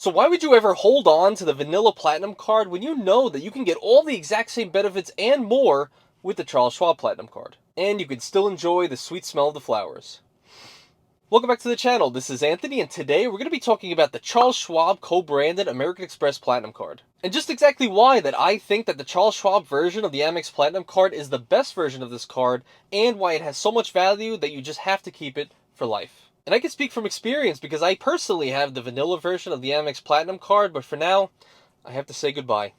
So why would you ever hold on to the vanilla platinum card when you know that you can get all the exact same benefits and more with the Charles Schwab Platinum card? And you can still enjoy the sweet smell of the flowers. Welcome back to the channel. This is Anthony, and today we're going to be talking about the Charles Schwab co-branded American Express Platinum card. And just exactly why that I think that the Charles Schwab version of the Amex Platinum card is the best version of this card, and why it has so much value that you just have to keep it for life. And I can speak from experience because I personally have the vanilla version of the Amex Platinum card, but for now, I have to say goodbye.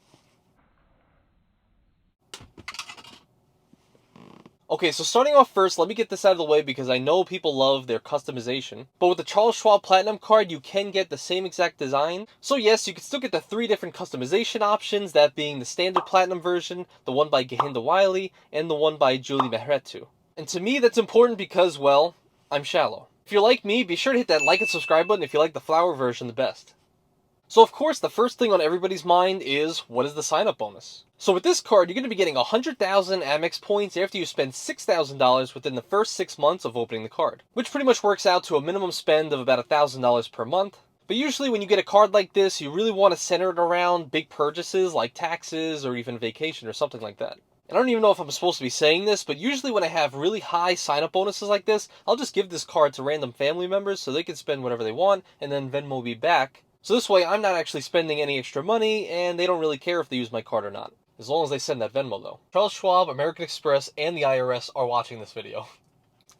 Okay, so starting off first, let me get this out of the way because I know people love their customization. But with the Charles Schwab Platinum card, you can get the same exact design. So yes, you can still get the 3 different customization options, that being the standard Platinum version, the one by Gahinda Wiley, and the one by Julie Mehretu. And to me, that's important because, well, I'm shallow. If you're like me, be sure to hit that like and subscribe button if you like the flower version the best. So of course, the first thing on everybody's mind is, what is the sign-up bonus? So with this card, you're going to be getting 100,000 Amex points after you spend $6,000 within the first 6 months of opening the card, which pretty much works out to a minimum spend of about $1,000 per month. But usually when you get a card like this, you really want to center it around big purchases like taxes or even vacation or something like that. And I don't even know if I'm supposed to be saying this, but usually when I have really high sign-up bonuses like this, I'll just give this card to random family members so they can spend whatever they want and then Venmo me back. So this way, I'm not actually spending any extra money, and they don't really care if they use my card or not. As long as they send that Venmo, though. Charles Schwab, American Express, and the IRS are watching this video.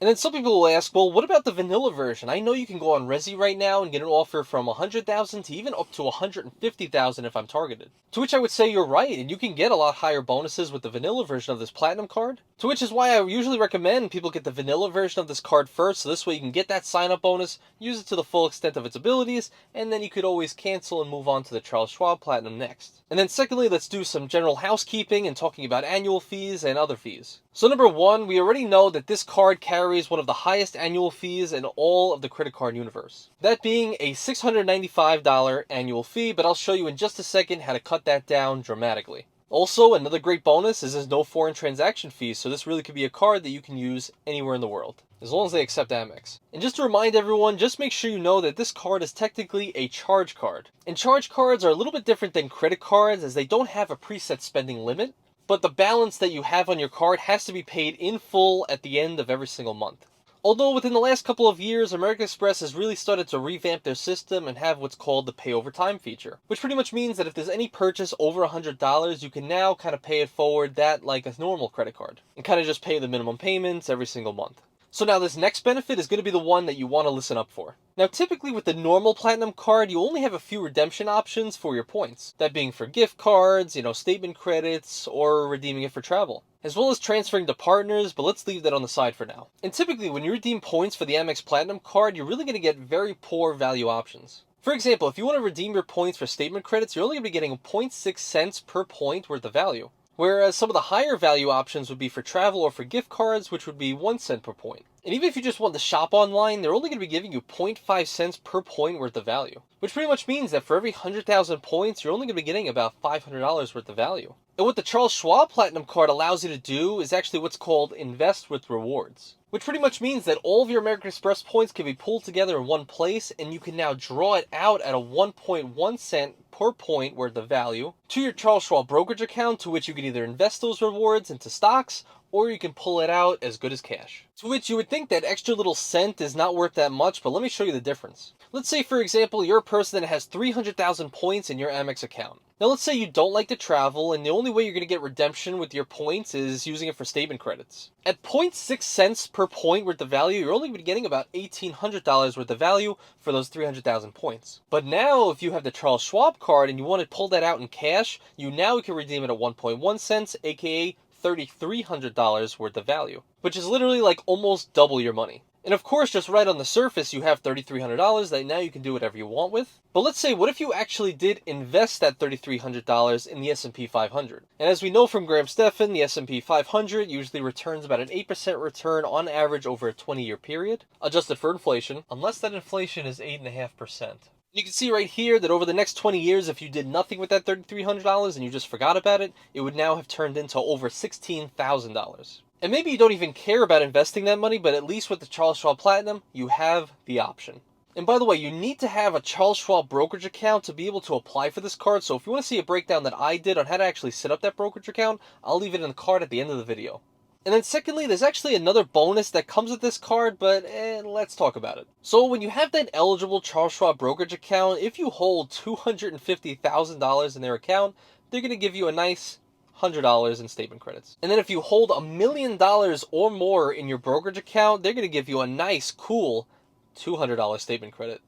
And then some people will ask, well, what about the vanilla version? I know you can go on Resi right now and get an offer from 100,000 to even up to 150,000 if I'm targeted. To which I would say you're right, and you can get a lot higher bonuses with the vanilla version of this platinum card. To which is why I usually recommend people get the vanilla version of this card first, so this way you can get that sign-up bonus, use it to the full extent of its abilities, and then you could always cancel and move on to the Charles Schwab Platinum next. And then secondly, let's do some general housekeeping and talking about annual fees and other fees. So number one, we already know that this card carries one of the highest annual fees in all of the credit card universe. That being a $695 annual fee, but I'll show you in just a second how to cut that down dramatically. Also, another great bonus is there's no foreign transaction fees, so this really could be a card that you can use anywhere in the world, as long as they accept Amex. And just to remind everyone, just make sure you know that this card is technically a charge card. And charge cards are a little bit different than credit cards as they don't have a preset spending limit, but the balance that you have on your card has to be paid in full at the end of every single month. Although within the last couple of years, American Express has really started to revamp their system and have what's called the pay over time feature, which pretty much means that if there's any purchase over $100, you can now kind of pay it forward that like a normal credit card, and kind of just pay the minimum payments every single month. So now this next benefit is going to be the one that you want to listen up for. Now typically with the normal platinum card, you only have a few redemption options for your points. That being for gift cards, statement credits, or redeeming it for travel. As well as transferring to partners, but let's leave that on the side for now. And typically when you redeem points for the Amex Platinum card, you're really going to get very poor value options. For example, if you want to redeem your points for statement credits, you're only going to be getting 0.6 cents per point worth of value. Whereas some of the higher value options would be for travel or for gift cards, which would be 1 cent per point. And even if you just want to shop online, they're only going to be giving you 0.5 cents per point worth of value. Which pretty much means that for every 100,000 points, you're only going to be getting about $500 worth of value. And what the Charles Schwab Platinum card allows you to do is actually what's called invest with rewards. Which pretty much means that all of your American Express points can be pulled together in one place, and you can now draw it out at a 1.1 cent per point worth of value to your Charles Schwab Brokerage Account, to which you can either invest those rewards into stocks, or you can pull it out as good as cash. To which you would think that extra little cent is not worth that much, but let me show you the difference. Let's say, for example, you're a person that has 300,000 points in your Amex account. Now let's say you don't like to travel, and the only way you're going to get redemption with your points is using it for statement credits. At 0.6 cents per point worth of value, you're only going to be getting about $1,800 worth of value for those 300,000 points. But now, if you have the Charles Schwab card and you want to pull that out in cash, you now can redeem it at 1.1 cents, aka $3,300 worth of value, which is literally like almost double your money. And of course, just right on the surface, you have $3,300 that now you can do whatever you want with. But let's say, what if you actually did invest that $3,300 in the S&P 500? And as we know from Graham Stephan, the S&P 500 usually returns about an 8% return on average over a 20-year period, adjusted for inflation, unless that inflation is 8.5%. You can see right here that over the next 20 years, if you did nothing with that $3,300 and you just forgot about it, it would now have turned into over $16,000. And maybe you don't even care about investing that money, but at least with the Charles Schwab Platinum, you have the option. And by the way, you need to have a Charles Schwab brokerage account to be able to apply for this card. So if you want to see a breakdown that I did on how to actually set up that brokerage account, I'll leave it in the card at the end of the video. And then secondly, there's actually another bonus that comes with this card, but let's talk about it. So when you have that eligible Charles Schwab brokerage account, if you hold $250,000 in their account, they're going to give you a nice $100 in statement credits. And then if you hold $1 million or more in your brokerage account, they're going to give you a nice, cool $200 statement credit.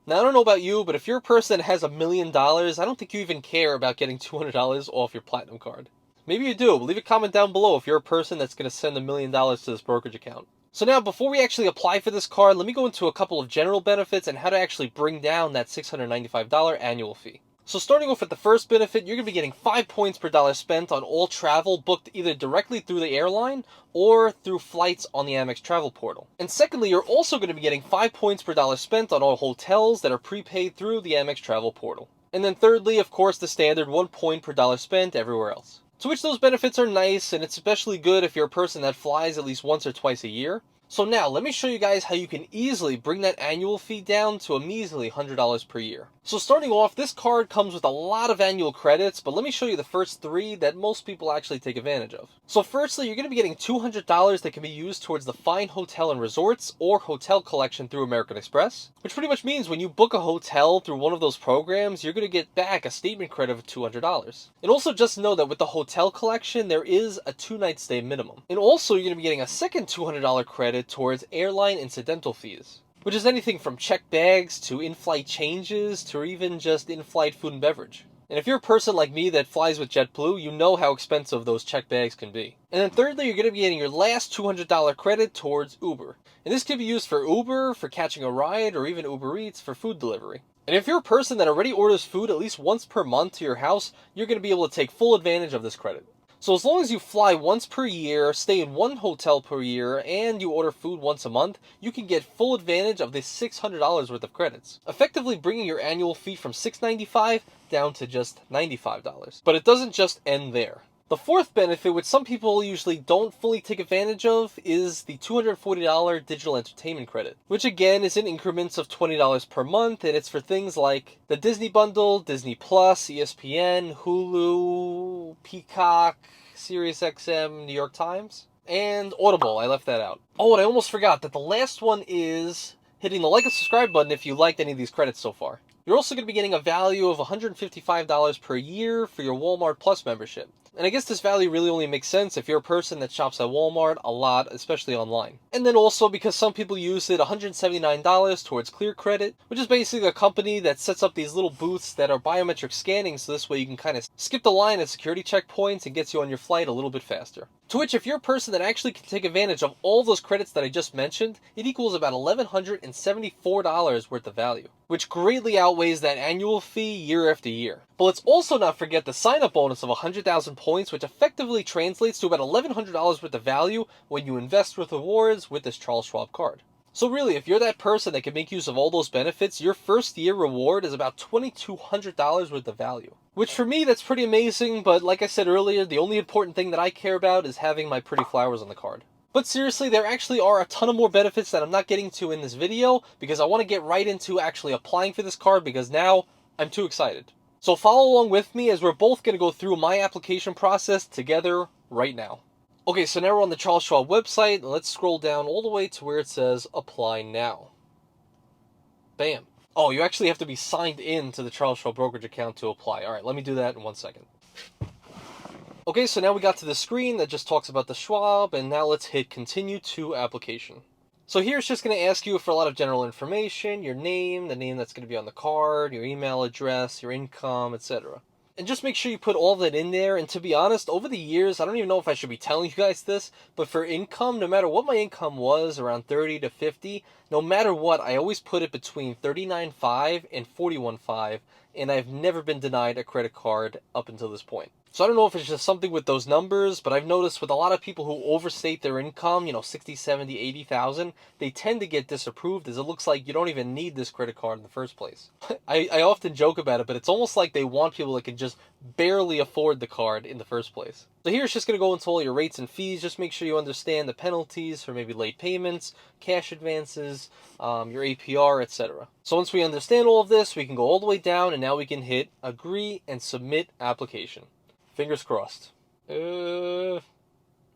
Now, I don't know about you, but if you're a person that has $1 million, I don't think you even care about getting $200 off your Platinum card. Maybe you do. Leave a comment down below if you're a person that's going to send $1 million to this brokerage account. So now, before we actually apply for this card, let me go into a couple of general benefits and how to actually bring down that $695 annual fee. So starting off with the first benefit, you're going to be getting 5 points per dollar spent on all travel booked either directly through the airline or through flights on the Amex travel portal. And secondly, you're also going to be getting 5 points per dollar spent on all hotels that are prepaid through the Amex travel portal. And then thirdly, of course, the standard 1 point per dollar spent everywhere else. To which those benefits are nice, and it's especially good if you're a person that flies at least once or twice a year. So now, let me show you guys how you can easily bring that annual fee down to a measly $100 per year. So starting off, this card comes with a lot of annual credits, but let me show you the first 3 that most people actually take advantage of. So firstly, you're going to be getting $200 that can be used towards the Fine Hotel and Resorts or Hotel Collection through American Express, which pretty much means when you book a hotel through one of those programs, you're going to get back a statement credit of $200. And also just know that with the Hotel Collection, there is a 2-night stay minimum. And also, you're going to be getting a second $200 credit towards airline incidental fees, which is anything from checked bags to in-flight changes to even just in-flight food and beverage. And if you're a person like me that flies with JetBlue, you know how expensive those checked bags can be. And then thirdly, you're going to be getting your last $200 credit towards Uber. And this can be used for Uber, for catching a ride, or even Uber Eats for food delivery. And if you're a person that already orders food at least once per month to your house, you're going to be able to take full advantage of this credit. So as long as you fly once per year, stay in one hotel per year, and you order food once a month, you can get full advantage of this $600 worth of credits, effectively bringing your annual fee from $695 down to just $95. But it doesn't just end there. The fourth benefit, which some people usually don't fully take advantage of, is the $240 digital entertainment credit, which again is in increments of $20 per month, and it's for things like the Disney Bundle, Disney Plus, ESPN, Hulu, Peacock, SiriusXM, New York Times, and Audible. I left that out. Oh, and I almost forgot that the last one is hitting the like and subscribe button if you liked any of these credits so far. You're also going to be getting a value of $155 per year for your Walmart Plus membership. And I guess this value really only makes sense if you're a person that shops at Walmart a lot, especially online. And then also, because some people use it, $179 towards Clear Credit, which is basically a company that sets up these little booths that are biometric scanning, so this way you can kind of skip the line at security checkpoints and gets you on your flight a little bit faster. To which, if you're a person that actually can take advantage of all those credits that I just mentioned, it equals about $1,174 worth of value, which greatly outweighs that annual fee year after year. But let's also not forget the sign-up bonus of 100,000 points, which effectively translates to about $1,100 worth of value when you invest with rewards with this Charles Schwab card. So really, if you're that person that can make use of all those benefits, your first year reward is about $2,200 worth of value. Which for me, that's pretty amazing, but like I said earlier, the only important thing that I care about is having my pretty flowers on the card. But seriously, there actually are a ton of more benefits that I'm not getting to in this video, because I want to get right into actually applying for this card, because now I'm too excited. So follow along with me as we're both going to go through my application process together right now. Okay, so now we're on the Charles Schwab website, and let's scroll down all the way to where it says Apply Now. Bam. Oh, you actually have to be signed in to the Charles Schwab brokerage account to apply. All right, let me do that in 1 second. Okay, so now we got to the screen that just talks about the Schwab, and now let's hit Continue to Application. So here it's just going to ask you for a lot of general information, your name, the name that's going to be on the card, your email address, your income, etc. And just make sure you put all that in there. And to be honest, over the years, I don't even know if I should be telling you guys this, but for income, no matter what my income was, around 30 to 50, no matter what, I always put it between 39.5 and 41.5, and I've never been denied a credit card up until this point. So I don't know if it's just something with those numbers, but I've noticed with a lot of people who overstate their income, 60, 70, 80,000, they tend to get disapproved as it looks like you don't even need this credit card in the first place. I often joke about it, but it's almost like they want people that can just barely afford the card in the first place. So here it's just going to go into all your rates and fees. Just make sure you understand the penalties for maybe late payments, cash advances, your APR, etc. So once we understand all of this, we can go all the way down and now we can hit agree and submit application. Fingers crossed.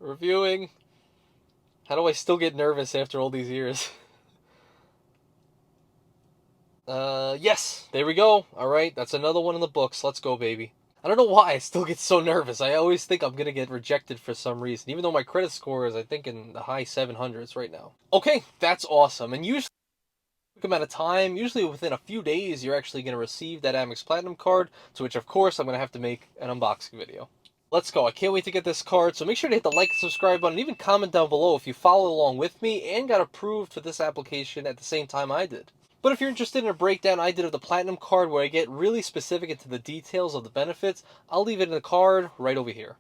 Reviewing. How do I still get nervous after all these years? Yes, there we go. All right, that's another one in the books. Let's go, baby. I don't know why I still get so nervous. I always think I'm going to get rejected for some reason, even though my credit score is, I think, in the high 700s right now. Okay, that's awesome. And usually, amount of time, usually within a few days, you're actually going to receive that Amex Platinum card, to which, of course, I'm going to have to make an unboxing video. Let's go. I can't wait to get this card. So make sure to hit the like and subscribe button. Even comment down below if you followed along with me and got approved for this application at the same time I did. But if you're interested in a breakdown I did of the Platinum card where I get really specific into the details of the benefits, I'll leave it in the card right over here.